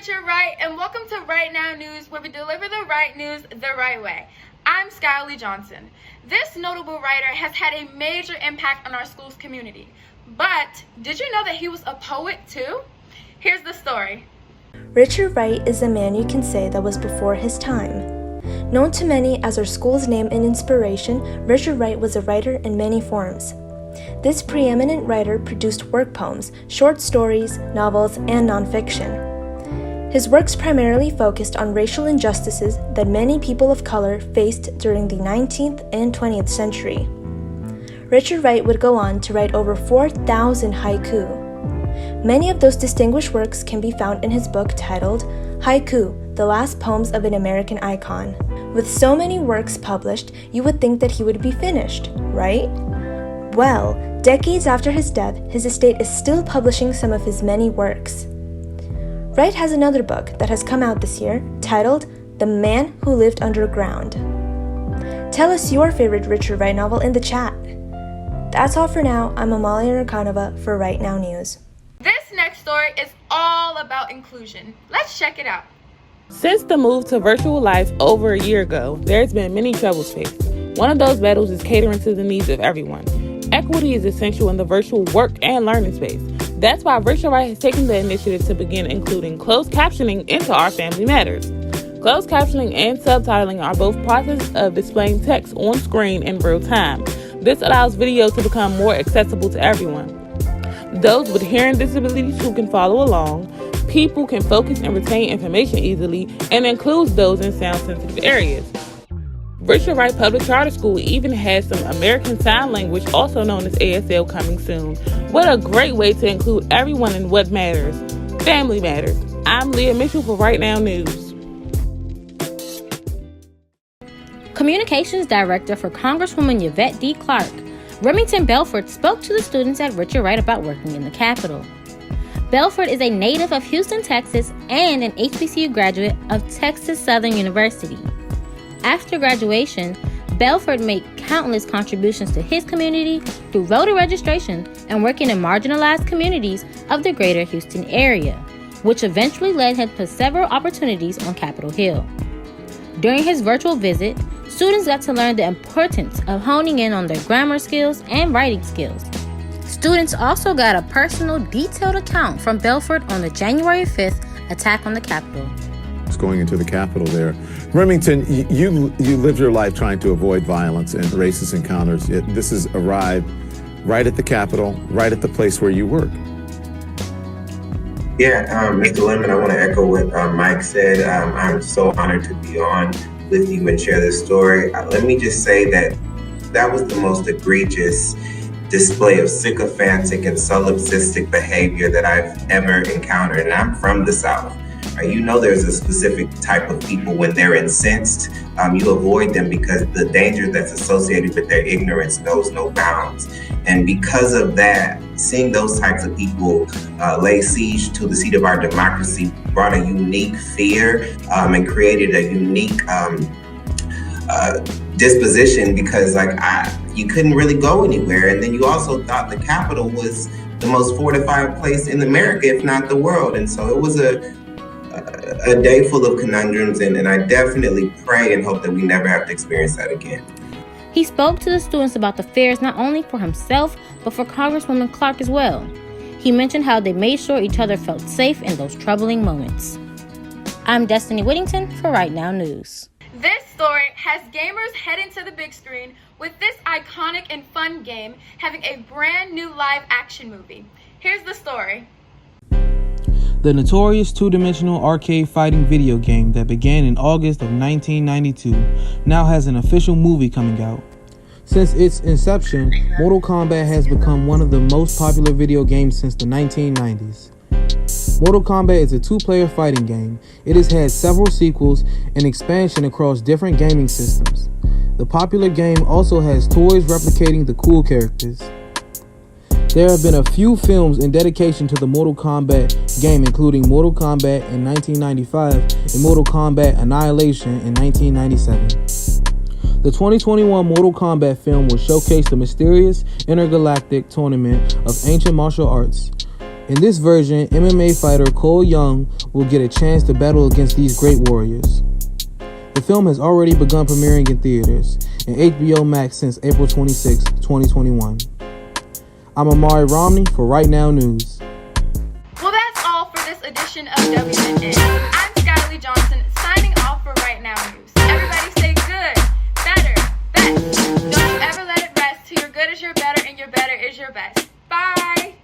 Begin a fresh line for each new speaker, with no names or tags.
Richard Wright, and welcome to Right Now News, where we deliver the right news the right way. I'm Skylee Johnson. This notable writer has had a major impact on our school's community. But did you know that he was a poet too? Here's the story.
Richard Wright is a man you can say that was before his time. Known to many as our school's name and inspiration, Richard Wright was a writer in many forms. This preeminent writer produced work poems, short stories, novels, and nonfiction. His works primarily focused on racial injustices that many people of color faced during the 19th and 20th century. Richard Wright would go on to write over 4,000 haiku. Many of those distinguished works can be found in his book titled Haiku, The Last Poems of an American Icon. With so many works published, you would think that he would be finished, right? Well, decades after his death, his estate is still publishing some of his many works. Wright has another book that has come out this year, titled The Man Who Lived Underground. Tell us your favorite Richard Wright novel in the chat. That's all for now. I'm Amalia Rakanova for Right Now News.
This next story is all about inclusion. Let's check it out.
Since the move to virtual life over a year ago, there's been many troubles faced. One of those battles is catering to the needs of everyone. Equity is essential in the virtual work and learning space. That's why Richard Wright has taken the initiative to begin including closed captioning into Our Family Matters. Closed captioning and subtitling are both processes of displaying text on screen in real time. This allows videos to become more accessible to everyone. Those with hearing disabilities who can follow along, people can focus and retain information easily, and includes those in sound-sensitive areas. Richard Wright Public Charter School even has some American Sign Language, also known as ASL, coming soon. What a great way to include everyone in what matters. Family matters. I'm Leah Mitchell for Right Now News.
Communications Director for Congresswoman Yvette Clark, Remmington Belford spoke to the students at Richard Wright about working in the Capitol. Belford is a native of Houston, Texas, and an HBCU graduate of Texas Southern University. After graduation, Belford made countless contributions to his community through voter registration and working in marginalized communities of the greater Houston area, which eventually led him to several opportunities on Capitol Hill. During his virtual visit, students got to learn the importance of honing in on their grammar skills and writing skills. Students also got a personal, detailed account from Belford on the January 5th attack on the Capitol.
Going into the Capitol there. Remington, you lived your life trying to avoid violence and racist encounters. This has arrived right at the Capitol, right at the place where you work.
Yeah, Mr. Lemon, I want to echo what Mike said. I'm so honored to be on with you and share this story. Let me just say that was the most egregious display of sycophantic and solipsistic behavior that I've ever encountered. And I'm from the South. You know there's a specific type of people when they're incensed, you avoid them because the danger that's associated with their ignorance knows no bounds. And because of that, seeing those types of people lay siege to the seat of our democracy brought a unique fear and created a unique disposition because you couldn't really go anywhere. And then you also thought the Capitol was the most fortified place in America, if not the world. And so it was a day full of conundrums, and I definitely pray and hope that we never have to experience that again.
He spoke to the students about the fears not only for himself, but for Congresswoman Clark as well. He mentioned how they made sure each other felt safe in those troubling moments. I'm Destiny Whittington for Right Now News.
This story has gamers heading to the big screen with this iconic and fun game having a brand new live action movie. Here's the story.
The notorious two-dimensional arcade fighting video game that began in August of 1992 now has an official movie coming out. Since its inception, Mortal Kombat has become one of the most popular video games since the 1990s. Mortal Kombat is a two-player fighting game. It has had several sequels and expansion across different gaming systems. The popular game also has toys replicating the cool characters. There have been a few films in dedication to the Mortal Kombat game, including Mortal Kombat in 1995 and Mortal Kombat Annihilation in 1997. The 2021 Mortal Kombat film will showcase the mysterious intergalactic tournament of ancient martial arts. In this version, MMA fighter Cole Young will get a chance to battle against these great warriors. The film has already begun premiering in theaters and HBO Max since April 26, 2021. I'm Amari Romney for Right Now News.
Well, that's all for this edition of WNN. I'm Skylee Johnson, signing off for Right Now News. Everybody stay good, better, best. Don't you ever let it rest till your good is your better and your better is your best. Bye!